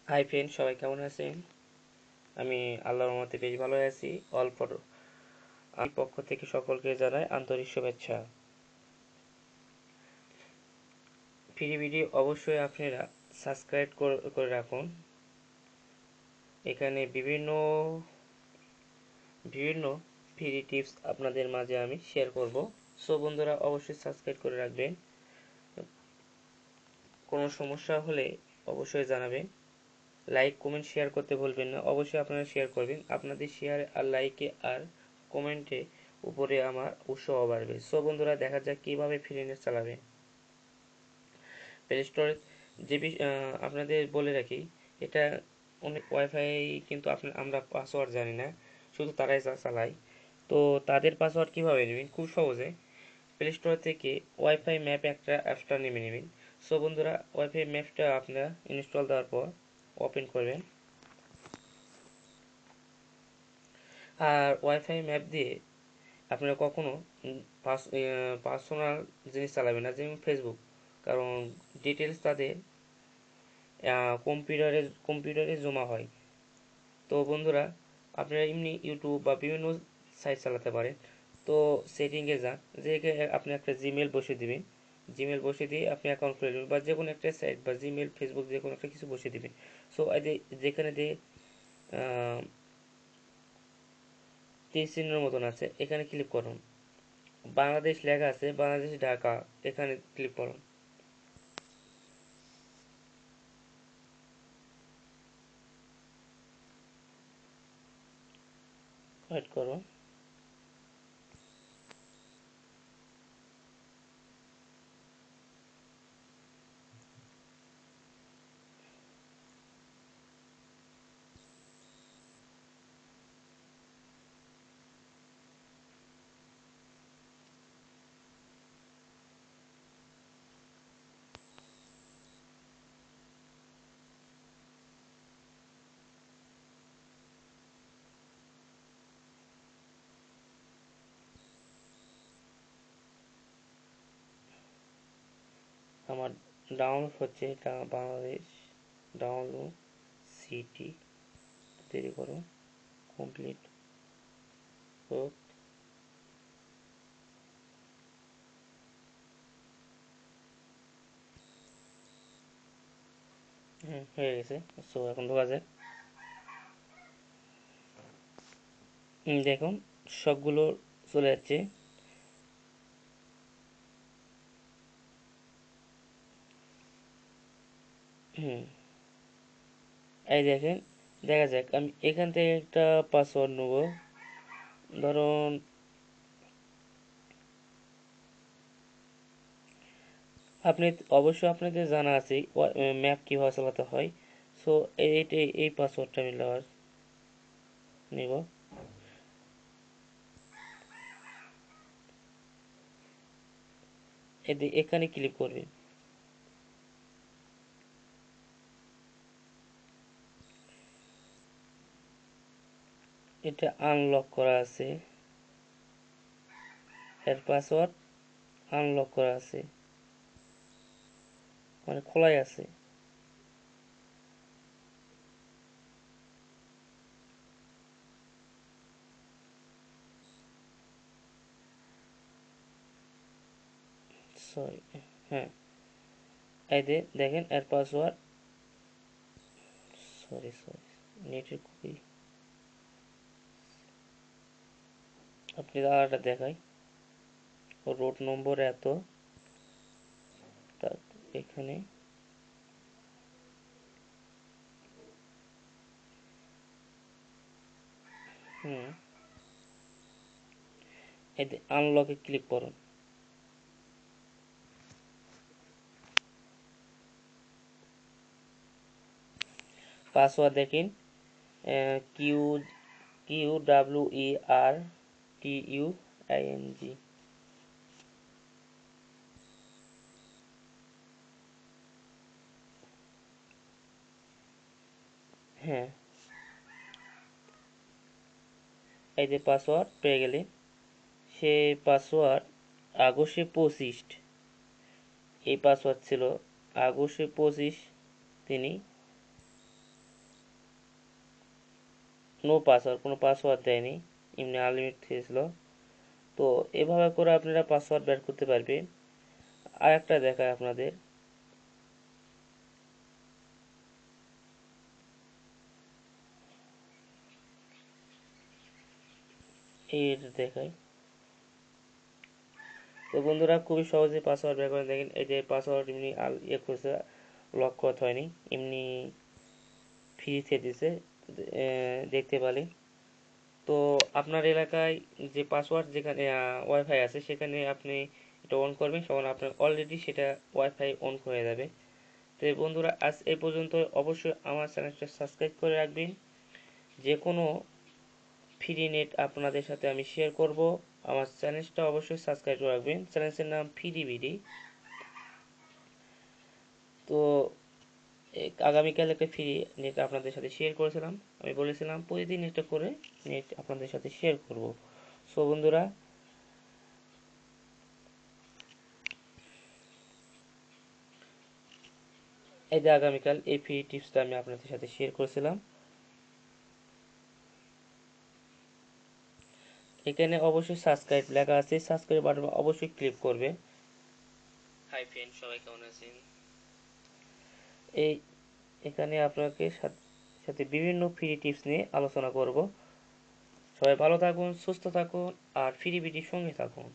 Hi friend, সবাই কেমন আছেন? আমি আল্লাহর রহমতে বেশ ভালো আছি। আমি পক্ষ থেকে সকলকে জানাই আন্তরিক শুভেচ্ছা। ফ্রি ভিডিও অবশ্যই আপনারা সাবস্ক্রাইব করে রাখুন। এখানে বিভিন্ন বিভিন্ন ফ্রি টিপস আপনাদের মাঝে আমি শেয়ার করব। সো বন্ধুরা, অবশ্যই সাবস্ক্রাইব করে রাখবেন। কোনো সমস্যা হলে অবশ্যই জানাবেন। লাইক কমেন্ট শেয়ার করতে ভুলবেন না। অবশ্যই আপনারা শেয়ার করবেন। আপনাদের শেয়ার আর লাইকে আর কমেন্টে উপরে আমার উৎসাহ বাড়বে। সো বন্ধুরা, দেখা যাক কীভাবে ফ্রি নেট চালাবেন। প্লে স্টোরে আপনাদের বলে রাখি, এটা অনেক ওয়াইফাই, কিন্তু আমরা পাসওয়ার্ড জানি না, শুধু তারাই চালায়। তো তাদের পাসওয়ার্ড কীভাবে নেবেন? খুব সহজে প্লে স্টোর থেকে ওয়াইফাই ম্যাপ একটা অ্যাপসটা নেমে নেবেন। সো বন্ধুরা, ওয়াইফাই ম্যাপটা আপনারা ইনস্টল দেওয়ার পর ওপেন করবেন। আর ওয়াইফাই ম্যাপ দিয়ে আপনারা কখনো পার্সোনাল জিনিস চালাবেন না, যেমন ফেসবুক, কারণ ডিটেলস তাদের কম্পিউটারে জমা হয়। তো বন্ধুরা, আপনারা এমনি ইউটিউব বা বিভিন্ন সাইট চালাতে পারেন। তো সেটিংয়ে যান, যে আপনি একটা জিমেল বসিয়ে দিবেন। জিমেল বসিয়ে দিয়ে আপনি অ্যাকাউন্ট খুলে নেবেন, বা যে কোনো একটা সাইট বা জিমেল, ফেসবুক, যে কোনো একটা কিছু বসিয়ে দিবেন। সো যেখানে দিয়ে তীর চিহ্নের মতন আছে, এখানে ক্লিক করুন। বাংলাদেশ লেখা আছে, বাংলাদেশ ঢাকা, এখানে ক্লিক করুন। ওয়েট করুন। আমার ডাউনলোড হচ্ছে, এটা বাংলাদেশ ডাউনলোড সিটি। দেরি করুন, কমপ্লিট হোক। হয়ে গেছে। সো এখন ঢোকা যায়। দেখুন, সবগুলো চলে যাচ্ছে। হুম এই দেখেন, দেখা যাক। আমি এখান থেকে একটা পাসওয়ার্ড নেব। ধরুন, আপনি অবশ্যই আপনাদের জানা আছে ম্যাপ কীভাবে চালাতে হয়। সো এই পাসওয়ার্ডটা আমি নেব। এখানে ক্লিক করবেন। এটা আনলক করা আছে, এর পাসওয়ার্ড আনলক করা আছে, মানে খোলাই আছে। সরি, হ্যাঁ, এই দেখেন এর পাসওয়ার্ড। সরি সরি, নেটের খুবই, আপনি আরেকটা দেখাই। রোড নম্বর এত, তা এখানে হুম এই আনলকে ক্লিক করুন। পাসওয়ার্ড দেখেন, কিউ QWERTUING। হ্যাঁ, এই যে পাসওয়ার্ড পেয়ে গেলে, সে পাসওয়ার্ড আগস্টে 25, এই পাসওয়ার্ড ছিল আগস্টে 25। তিনি নো পাসওয়ার্ড, কোনো পাসওয়ার্ড দেয়নি, এমনি আনলিমিটেড দিয়েছিল। তো এভাবে করে আপনারা পাসওয়ার্ড বের করতে পারবেন। আর একটা দেখায় আপনাদের, এই দেখায়। তো বন্ধুরা খুবই সহজে পাসওয়ার্ড বের করে দেখেন। এই যে পাসওয়ার্ড এমনি করছে, লক করতে হয়নি, এমনি ফ্রিতে দিছে, দেখতে পারি। তো আপনার এলাকায় যে পাসওয়ার্ড যেখানে ওয়াইফাই আছে সেখানে আপনি এটা অন করবেন, তখন আপনার অলরেডি সেটা ওয়াইফাই অন হয়ে যাবে। তো বন্ধুরা আজ এই পর্যন্ত। অবশ্যই আমার চ্যানেলটা সাবস্ক্রাইব করে রাখবেন। যে কোনো ফ্রি নেট আপনাদের সাথে আমি শেয়ার করব। আমার চ্যানেলটা অবশ্যই সাবস্ক্রাইব করে রাখবেন। চ্যানেলের নাম ফ্রি। তো আগামীকাল একটা ফ্রি নেট আপনাদের সাথে শেয়ার করেছিলাম। আমি বলেছিলাম প্রতিদিন একটা করে নেট আপনাদের সাথে শেয়ার করব। সো বন্ধুরা, এই যে আগামীকাল এই ফ্রি টিপসটা আমি আপনাদের সাথে শেয়ার করেছিলাম। এখানে অবশ্যই সাবস্ক্রাইব লেখা আছে, সাবস্ক্রাইব বাটন অবশ্যই ক্লিক করবে। হাই ফ্রেন্ড, সবাই কেমন আছেন? এই এখানে আপনাকে সাথে বিভিন্ন ফ্রি টিপস নিয়ে আলোচনা করব। সবাই ভালো থাকুন, সুস্থ থাকুন, আর ফ্রি বিটির সঙ্গে থাকুন।